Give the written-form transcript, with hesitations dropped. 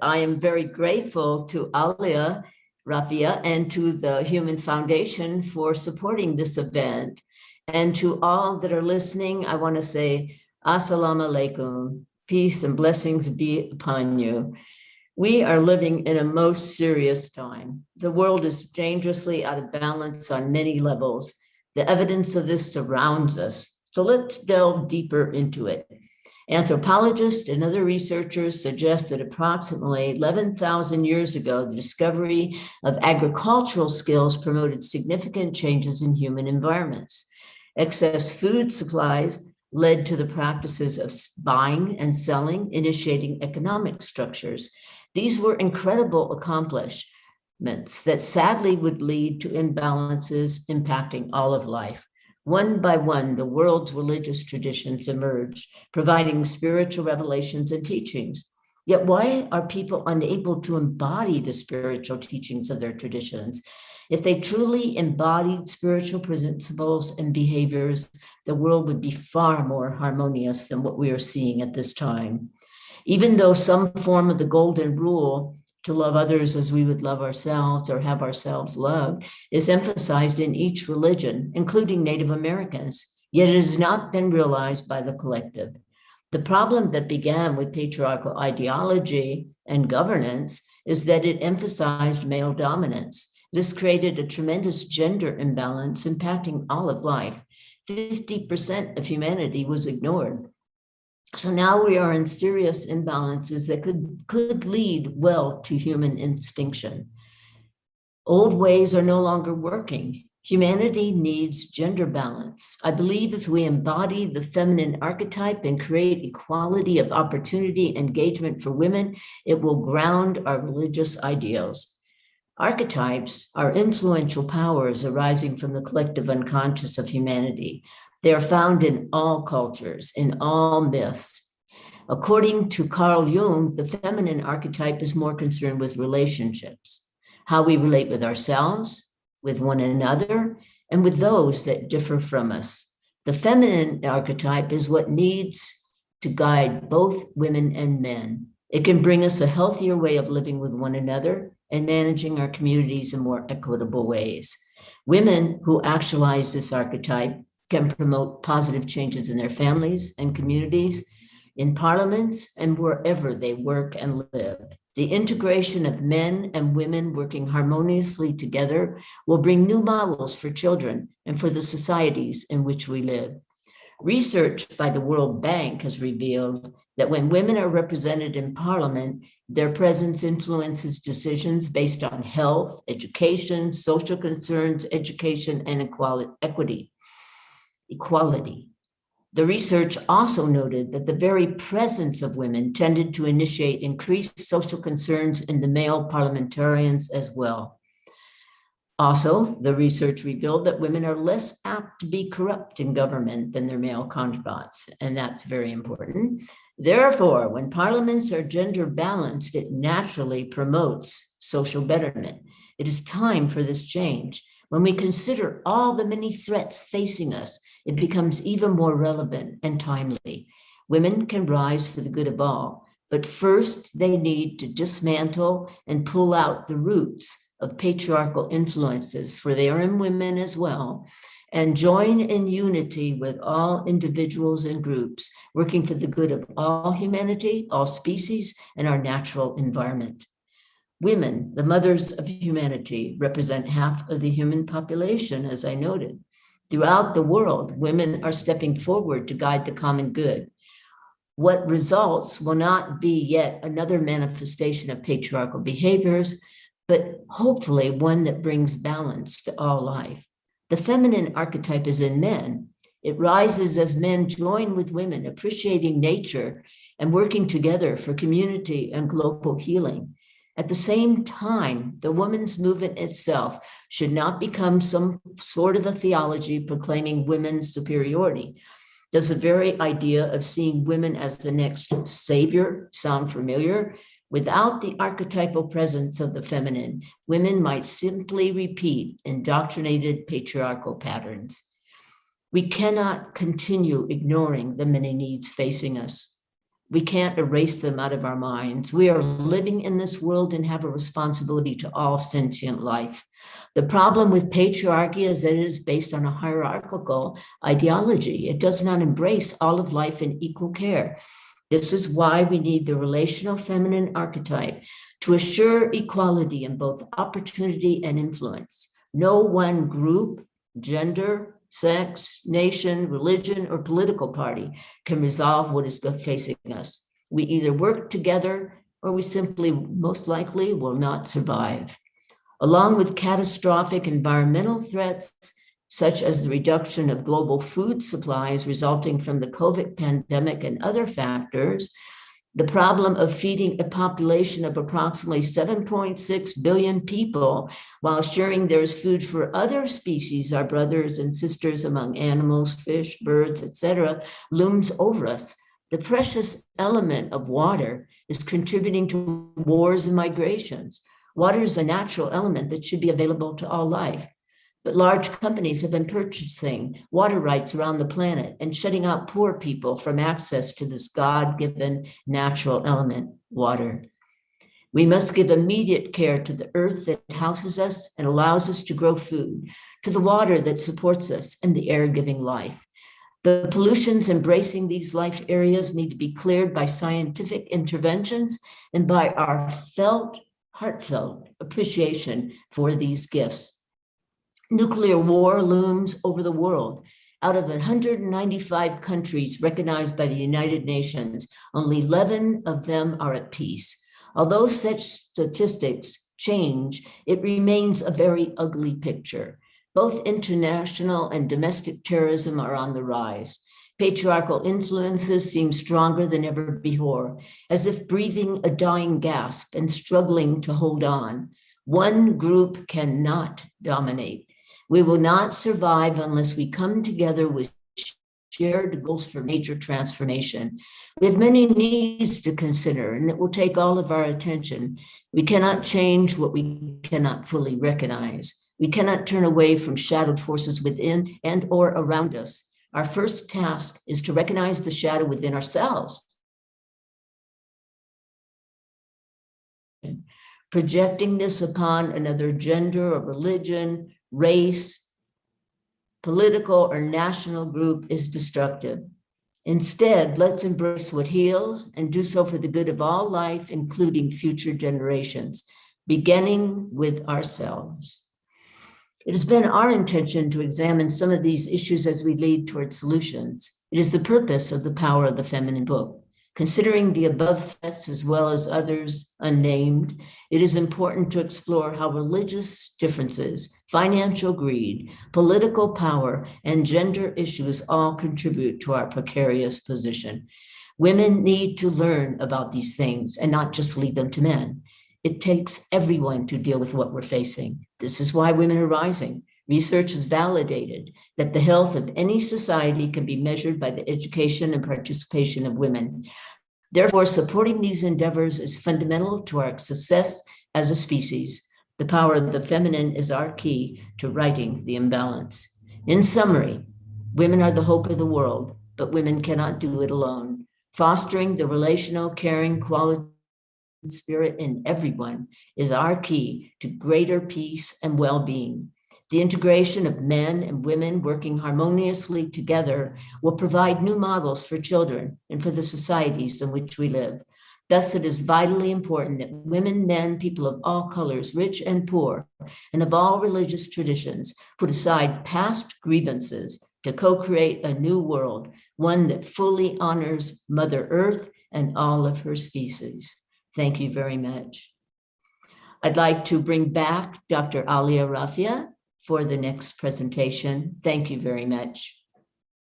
I am very grateful to Alia, Rafia, and to the Human Foundation for supporting this event. And to all that are listening, I want to say, Assalamu alaikum, peace and blessings be upon you. We are living in a most serious time. The world is dangerously out of balance on many levels. The evidence of this surrounds us. So let's delve deeper into it. Anthropologists and other researchers suggest that approximately 11,000 years ago, the discovery of agricultural skills promoted significant changes in human environments. Excess food supplies led to the practices of buying and selling, initiating economic structures. These were incredible accomplishments that sadly would lead to imbalances impacting all of life. One by one, the world's religious traditions emerged, providing spiritual revelations and teachings. Yet why are people unable to embody the spiritual teachings of their traditions? If they truly embodied spiritual principles and behaviors, the world would be far more harmonious than what we are seeing at this time. Even though some form of the golden rule to love others as we would love ourselves or have ourselves loved is emphasized in each religion, including Native Americans, yet it has not been realized by the collective. The problem that began with patriarchal ideology and governance is that it emphasized male dominance. This created a tremendous gender imbalance impacting all of life. 50% of humanity was ignored. So now we are in serious imbalances that could lead well to human extinction. Old ways are no longer working. Humanity needs gender balance. I believe if we embody the feminine archetype and create equality of opportunity engagement for women, it will ground our religious ideals. Archetypes are influential powers arising from the collective unconscious of humanity. They are found in all cultures, in all myths. According to Carl Jung, the feminine archetype is more concerned with relationships, how we relate with ourselves, with one another, and with those that differ from us. The feminine archetype is what needs to guide both women and men. It can bring us a healthier way of living with one another and managing our communities in more equitable ways. Women who actualize this archetype can promote positive changes in their families and communities, in parliaments, and wherever they work and live. The integration of men and women working harmoniously together will bring new models for children and for the societies in which we live. Research by the World Bank has revealed that when women are represented in parliament, their presence influences decisions based on health, education, social concerns, education, and equality. The research also noted that the very presence of women tended to initiate increased social concerns in the male parliamentarians as well. Also, the research revealed that women are less apt to be corrupt in government than their male counterparts, and that's very important. Therefore, when parliaments are gender balanced, it naturally promotes social betterment. It is time for this change. When we consider all the many threats facing us, it becomes even more relevant and timely. Women can rise for the good of all, but first they need to dismantle and pull out the roots of patriarchal influences, for they are in women as well, and join in unity with all individuals and groups, working for the good of all humanity, all species, and our natural environment. Women, the mothers of humanity, represent half of the human population, as I noted. Throughout the world, women are stepping forward to guide the common good. What results will not be yet another manifestation of patriarchal behaviors, but hopefully one that brings balance to all life. The feminine archetype is in men. It rises as men join with women, appreciating nature and working together for community and global healing. At the same time, the women's movement itself should not become some sort of a theology proclaiming women's superiority. Does the very idea of seeing women as the next savior sound familiar? Without the archetypal presence of the feminine, women might simply repeat indoctrinated patriarchal patterns. We cannot continue ignoring the many needs facing us. We can't erase them out of our minds. We are living in this world and have a responsibility to all sentient life. The problem with patriarchy is that it is based on a hierarchical ideology. It does not embrace all of life in equal care. This is why we need the relational feminine archetype to assure equality in both opportunity and influence. No one group, gender, sex, nation, religion, or political party can resolve what is facing us. We either work together or we simply, most likely, will not survive. Along with catastrophic environmental threats, such as the reduction of global food supplies resulting from the COVID pandemic and other factors, the problem of feeding a population of approximately 7.6 billion people while assuring there's food for other species, our brothers and sisters among animals, fish, birds, etc., looms over us. The precious element of water is contributing to wars and migrations. Water is a natural element that should be available to all life. But large companies have been purchasing water rights around the planet and shutting out poor people from access to this God-given natural element, water. We must give immediate care to the earth that houses us and allows us to grow food, to the water that supports us and the air giving life. The pollutions embracing these life areas need to be cleared by scientific interventions and by our heartfelt appreciation for these gifts. Nuclear war looms over the world. Out of 195 countries recognized by the United Nations, only 11 of them are at peace. Although such statistics change, it remains a very ugly picture. Both international and domestic terrorism are on the rise. Patriarchal influences seem stronger than ever before, as if breathing a dying gasp and struggling to hold on. One group cannot dominate. We will not survive unless we come together with shared goals for major transformation. We have many needs to consider, and it will take all of our attention. We cannot change what we cannot fully recognize. We cannot turn away from shadowed forces within and or around us. Our first task is to recognize the shadow within ourselves. Projecting this upon another gender or religion, race, political or national group is destructive. Instead, let's embrace what heals and do so for the good of all life, including future generations, beginning with ourselves. It has been our intention to examine some of these issues as we lead toward solutions. It is the purpose of the Power of the Feminine book. Considering the above threats as well as others unnamed, it is important to explore how religious differences, financial greed, political power, and gender issues all contribute to our precarious position. Women need to learn about these things and not just leave them to men. It takes everyone to deal with what we're facing. This is why women are rising. Research has validated that the health of any society can be measured by the education and participation of women. Therefore, supporting these endeavors is fundamental to our success as a species. The power of the feminine is our key to righting the imbalance. In summary, women are the hope of the world, but women cannot do it alone. Fostering the relational, caring, quality spirit in everyone is our key to greater peace and well-being. The integration of men and women working harmoniously together will provide new models for children and for the societies in which we live. Thus, it is vitally important that women, men, people of all colors, rich and poor, and of all religious traditions, put aside past grievances to co-create a new world, one that fully honors Mother Earth and all of her species. Thank you very much. I'd like to bring back Dr. Alia Rafia for the next presentation. Thank you very much.